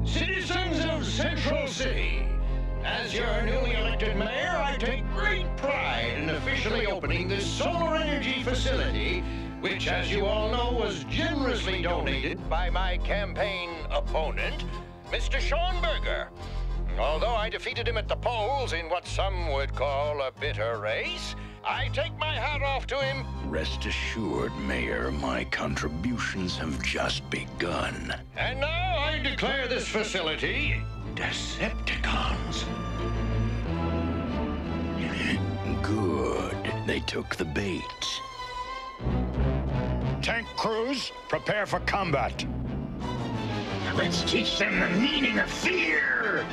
Citizens of Central City, as your newly elected mayor, I take great pride in officially opening this solar energy facility, which, as you all know, was generously donated by my campaign opponent, Mr. Sean Berger. Although I defeated him at the polls in what some would call a bitter race, I take my hat off to him. Rest assured, Mayor, my contributions have just begun. And now I declare this facility Decepticons. Good. They took the bait. Tank crews, prepare for combat. Let's teach them the meaning of fear!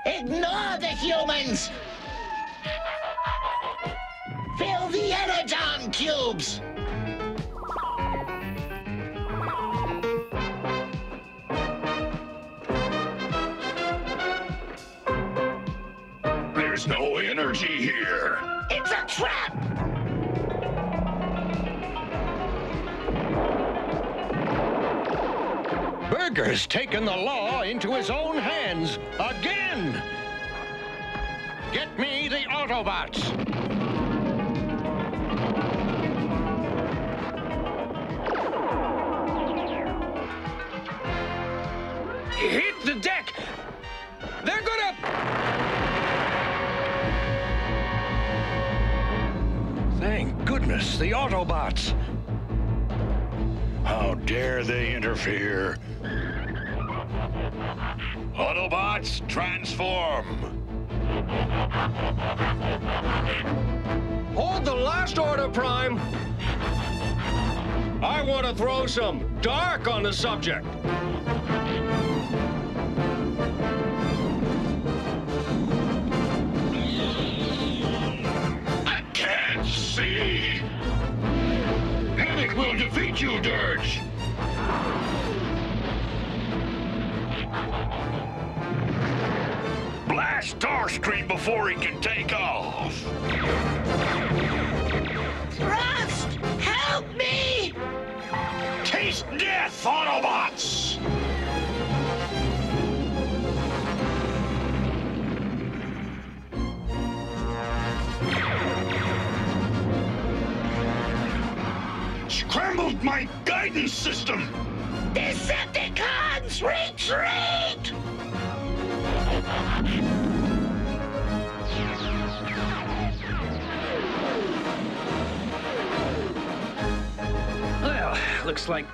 Ignore the humans! Fill the energon cubes! There's no energy here. It's a trap! Berger's taken the law into his own hands again. Get me the Autobots. Hit the deck! They're gonna... Thank goodness, the Autobots. How dare they interfere? Autobots, transform! Hold the last order, Prime! I want to throw some dark on the subject. I can't see. Panic will defeat you, Dirge. Blast Starscream before he can take off! Thrust! Help me! Taste death, Autobots! Scrambled my guidance system! Decepticons, retreat! Well, looks like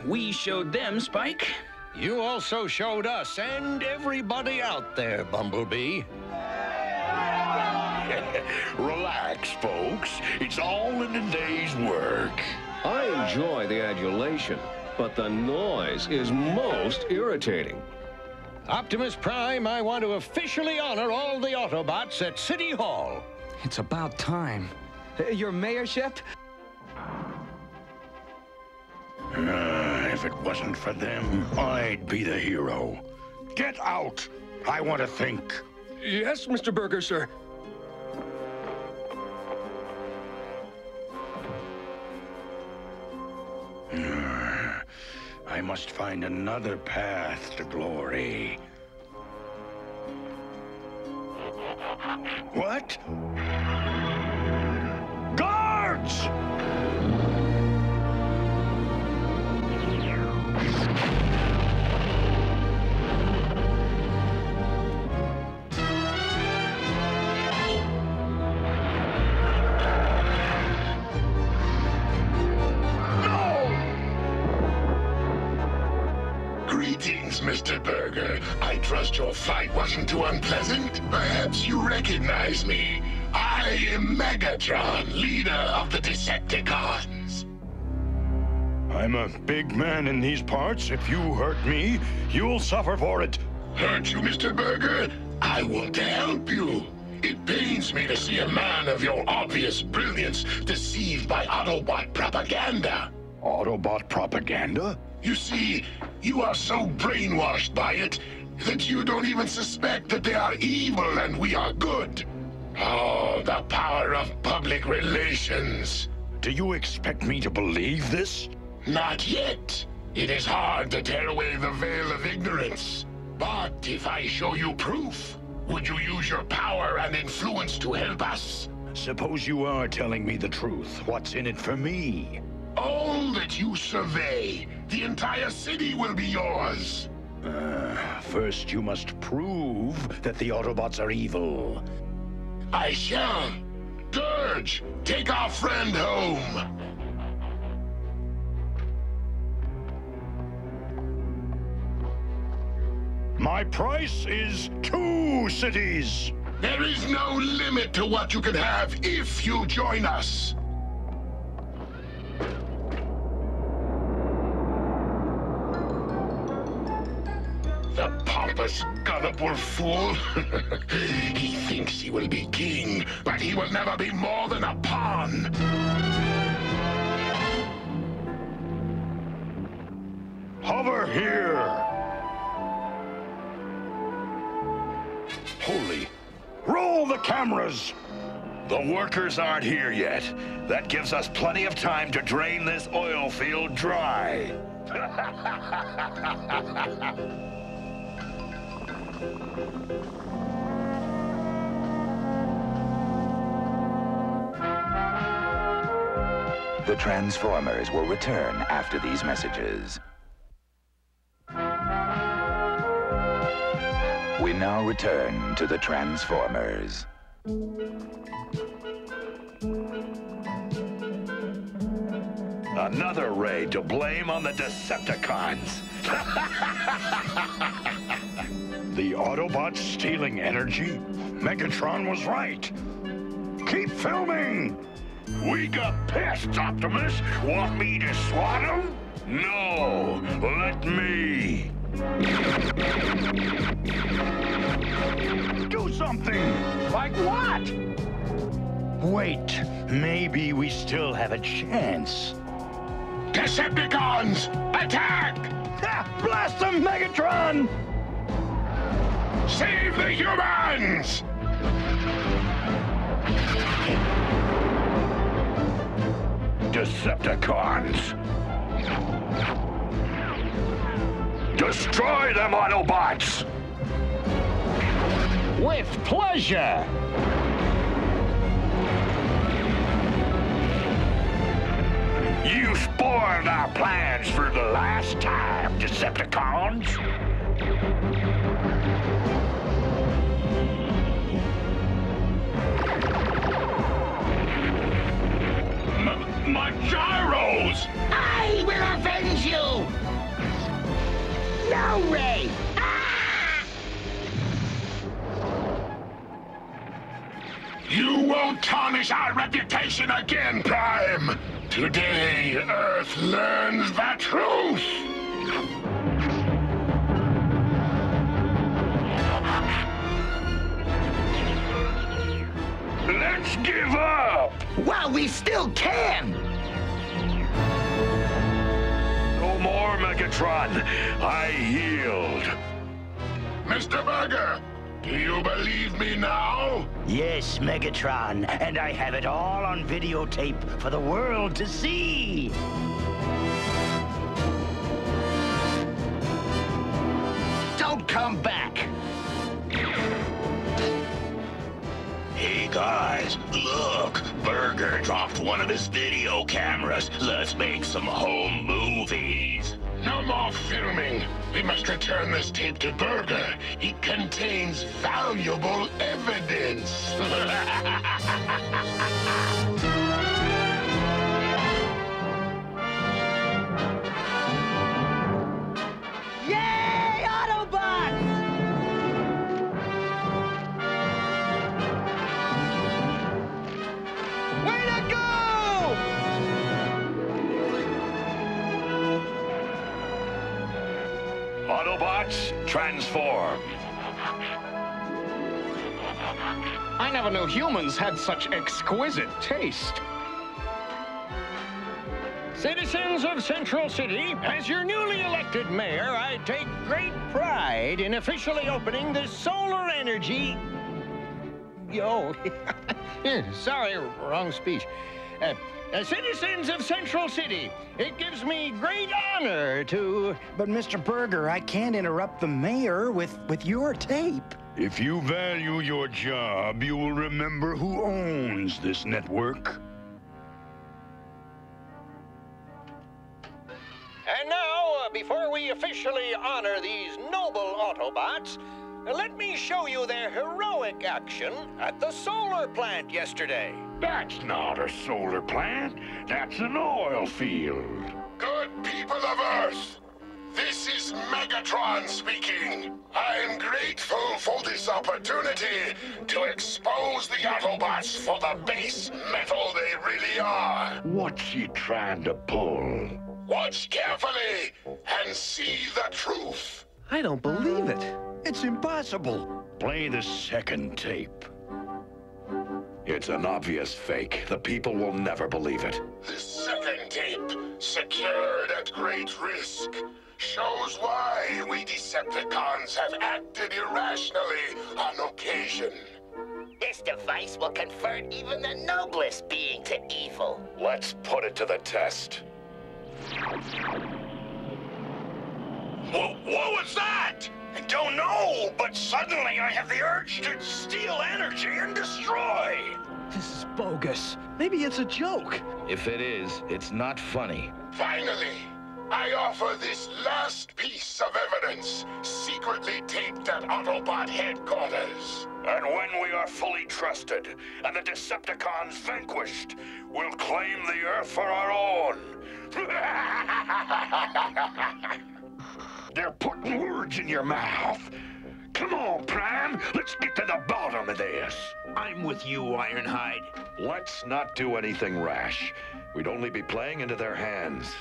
we showed them, Spike. You also showed us and everybody out there, Bumblebee. Relax, folks. It's all in the day's work. I enjoy the adulation, but the noise is most irritating. Optimus Prime, I want to officially honor all the Autobots at City Hall. It's about time. Your mayorship? If it wasn't for them, I'd be the hero. Get out! I want to think. Yes, Mr. Berger, sir. I must find another path to glory. What? Guards! Greetings, Mr. Berger. I trust your flight wasn't too unpleasant. Perhaps you recognize me. I am Megatron, leader of the Decepticons. I'm a big man in these parts. If you hurt me, you'll suffer for it. Hurt you, Mr. Berger? I want to help you. It pains me to see a man of your obvious brilliance deceived by Autobot propaganda. Autobot propaganda? You see, you are so brainwashed by it that you don't even suspect that they are evil and we are good. Oh, the power of public relations. Do you expect me to believe this? Not yet. It is hard to tear away the veil of ignorance. But if I show you proof, would you use your power and influence to help us? Suppose you are telling me the truth. What's in it for me? All that you survey, the entire city will be yours. First you must prove that the Autobots are evil. I shall. Dirge, take our friend home. My price is 2 cities. There is no limit to what you can have if you join us. The pompous, gullible fool. He thinks he will be king, but he will never be more than a pawn. Hover here. Holy. Roll the cameras. The workers aren't here yet. That gives us plenty of time to drain this oil field dry. The Transformers will return after these messages. We now return to the Transformers. Another raid to blame on the Decepticons. The Autobots stealing energy? Megatron was right. Keep filming! We got pissed, Optimus. Want me to swat him? No, let me. Do something! Like what? Wait, maybe we still have a chance. Decepticons, attack! Blast them, Megatron! Save the humans! Decepticons. Destroy them, Autobots! With pleasure! You spoiled our plans for the last time, Decepticons! My gyros! I will avenge you! No, Ray! You won't tarnish our reputation again, Prime! Today, Earth learns the truth! Let's give up! Well, we still can! No more, Megatron. I yield. Mr. Burger, do you believe me now? Yes, Megatron, and I have it all on videotape for the world to see. Don't come back! Hey guys, look! Burger dropped one of his video cameras. Let's make some home movies. No more filming. We must return this tape to Burger. It contains valuable evidence. Yay, Autobots! Way to go! Autobots, transform. I never knew humans had such exquisite taste. Citizens of Central City, as your newly elected mayor, I take great pride in officially opening the solar energy... sorry, wrong speech. Citizens of Central City, it gives me great honor to... But, Mr. Berger, I can't interrupt the mayor with your tape. If you value your job, you will remember who owns this network. And now, before we officially honor these noble Autobots, let me show you their heroic action at the solar plant yesterday. That's not a solar plant. That's an oil field. Good people of Earth, this is Megatron speaking. I am grateful for this opportunity to expose the Autobots for the base metal they really are. What's he trying to pull? Watch carefully and see the truth. I don't believe it. It's impossible. Play the second tape. It's an obvious fake. The people will never believe it. The second tape, secured at great risk, shows why we Decepticons have acted irrationally on occasion. This device will convert even the noblest being to evil. Let's put it to the test. What was that? I don't know, but suddenly I have the urge to steal energy and destroy. This is bogus. Maybe it's a joke. If it is, it's not funny. Finally, I offer this last piece of evidence, secretly taped at Autobot headquarters. And when we are fully trusted, and the Decepticons vanquished, we'll claim the Earth for our own. They're putting words in your mouth. Come on, Prime. Let's get to the bottom of this. I'm with you, Ironhide. Let's not do anything rash. We'd only be playing into their hands.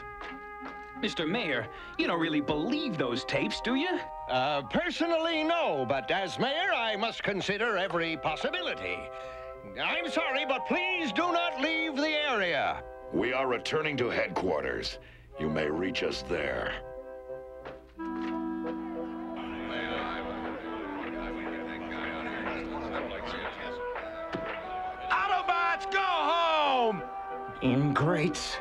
Mr. Mayor, you don't really believe those tapes, do you? Personally, no, but as mayor, I must consider every possibility. I'm sorry, but please do not leave the area. We are returning to headquarters. You may reach us there. Autobots, go home! Ingrates.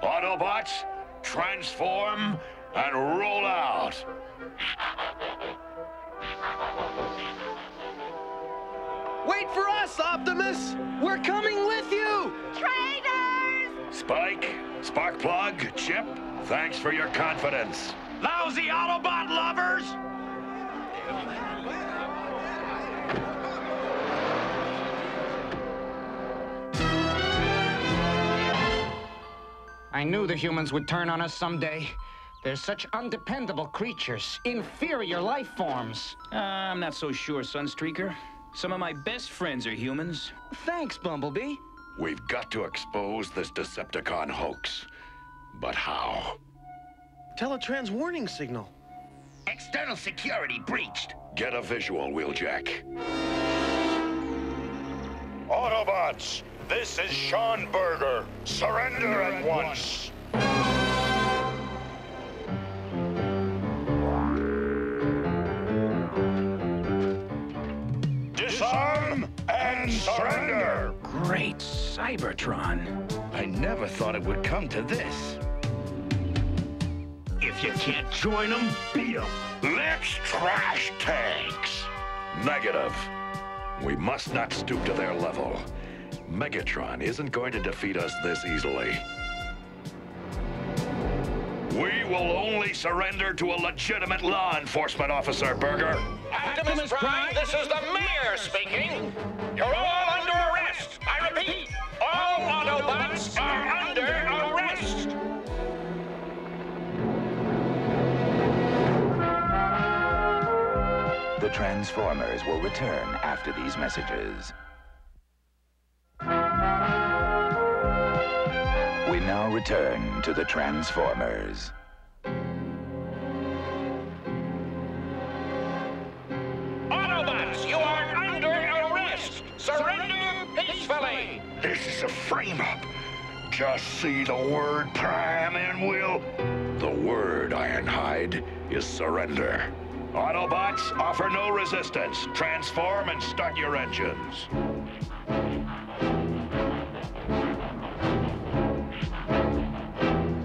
Autobots, transform and roll out. Wait for us, Optimus! We're coming with you! Traitors! Spike, Sparkplug, Chip, thanks for your confidence. Lousy Autobot lovers! I knew the humans would turn on us someday. They're such undependable creatures, inferior life forms. I'm not so sure, Sunstreaker. Some of my best friends are humans. Thanks, Bumblebee. We've got to expose this Decepticon hoax. But how? Teletrans warning signal. External security breached. Get a visual, Wheeljack. Autobots, this is Sean Berger. Surrender at once. Disarm and surrender. Great Cybertron. I never thought it would come to this. If you can't join them, beat them. Let's trash tanks. Negative. We must not stoop to their level. Megatron isn't going to defeat us this easily. We will only surrender to a legitimate law enforcement officer, Berger. Optimus Prime, this is the mayor speaking. You're all under arrest. I repeat, all Autobots are under arrest. The Transformers will return after these messages. We now return to the Transformers. Autobots, you are under arrest. Surrender peacefully. This is a frame-up. just see the word prime and we'll... The word, Ironhide, is surrender. Autobots, offer no resistance. Transform and start your engines.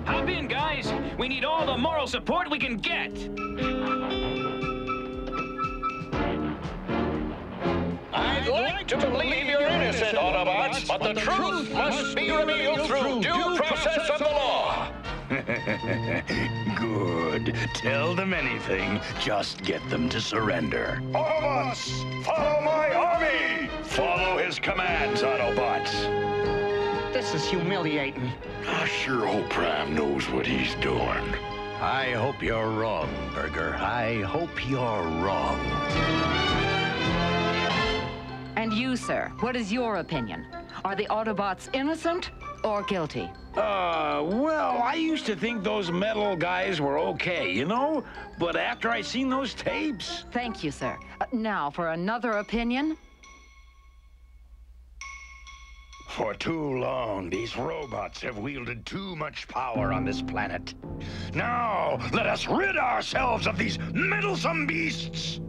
Hop in, guys. We need all the moral support we can get. I'd like to believe you're innocent, Autobots, but the truth must be revealed through due process of the law. Good. Tell them anything. Just get them to surrender. Autobots, follow my army! Follow his commands, Autobots. This is humiliating. I sure hope Prime knows what he's doing. I hope you're wrong, Burger. I hope you're wrong. And you, sir, what is your opinion? Are the Autobots innocent or guilty? Well, I used to think those metal guys were okay, you know? But after I seen those tapes... Thank you, sir. Now, for another opinion? For too long, these robots have wielded too much power on this planet. Now, let us rid ourselves of these meddlesome beasts!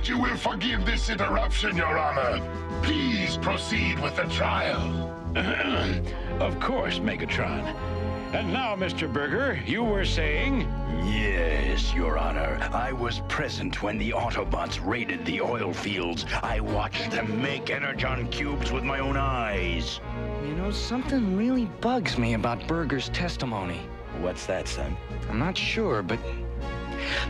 You will forgive this interruption, Your Honor. Please proceed with the trial. Of course, Megatron. And now, Mr. Burger, you were saying? Yes, Your Honor. I was present when the Autobots raided the oil fields. I watched them make energon cubes with my own eyes. You know, something really bugs me about Burger's testimony. What's that, son? I'm not sure, but...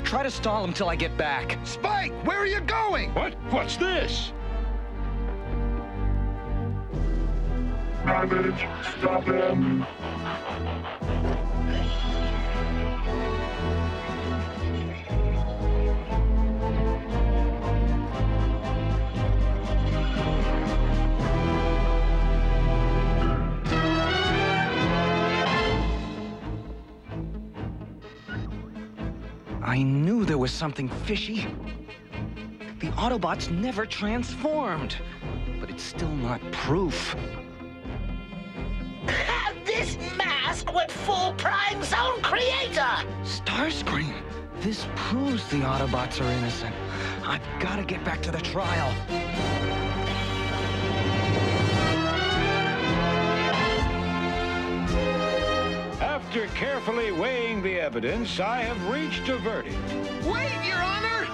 Try to stall him till I get back. Spike, where are you going? What? What's this? Damage, stop him. I knew there was something fishy. The Autobots never transformed, but it's still not proof. This mask would fool Prime's own creator! Starscream, this proves the Autobots are innocent. I've got to get back to the trial. After carefully weighing the evidence, I have reached a verdict. Wait, Your Honor!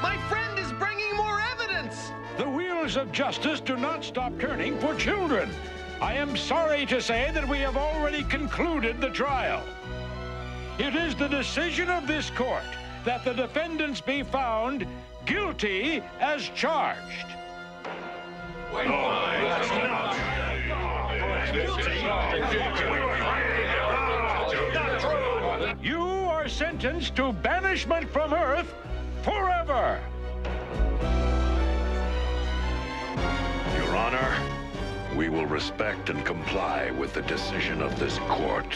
My friend is bringing more evidence! The wheels of justice do not stop turning for children. I am sorry to say that we have already concluded the trial. It is the decision of this court that the defendants be found guilty as charged. You are sentenced to banishment from Earth forever. Your Honor, we will respect and comply with the decision of this court.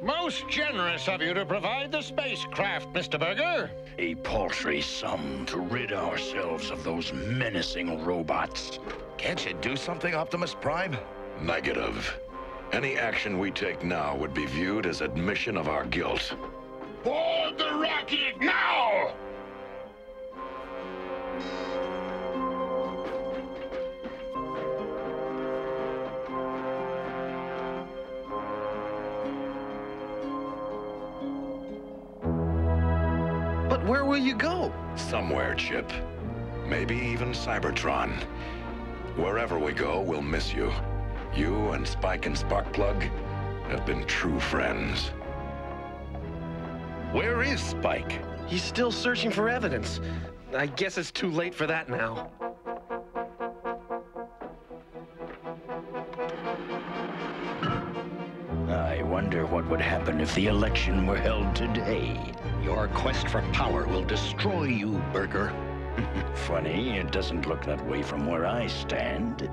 Most generous of you to provide the spacecraft, Mr. Burger. A paltry sum to rid ourselves of those menacing robots. Can't you do something, Optimus Prime? Negative. Any action we take now would be viewed as admission of our guilt. Board the rocket now! But where will you go? Somewhere, Chip. Maybe even Cybertron. Wherever we go, we'll miss you. You and Spike and Sparkplug have been true friends. Where is Spike? He's still searching for evidence. I guess it's too late for that now. I wonder what would happen if the election were held today. Your quest for power will destroy you, Burger. Funny, it doesn't look that way from where I stand.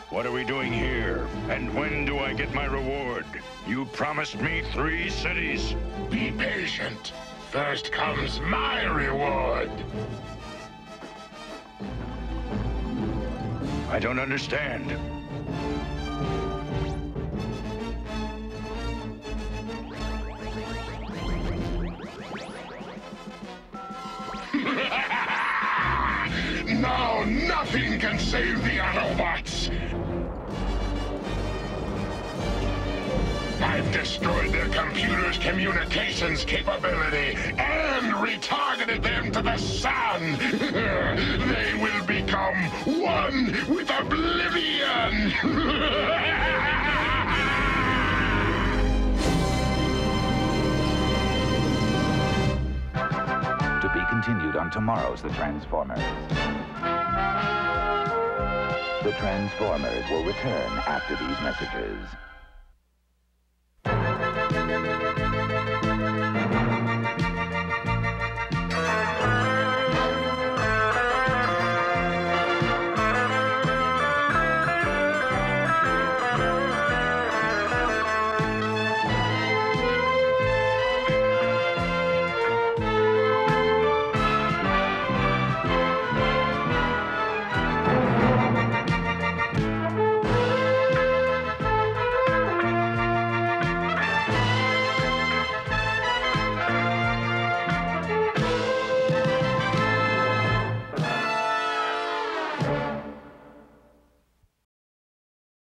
What are we doing here? And when do I get my reward? You promised me 3 cities. Be patient. First comes my reward. I don't understand. Now nothing can save the Autobots. I've destroyed their computer's communications capability and retargeted them to the sun. They will become one with oblivion. To be continued on tomorrow's The Transformers. The Transformers will return after these messages.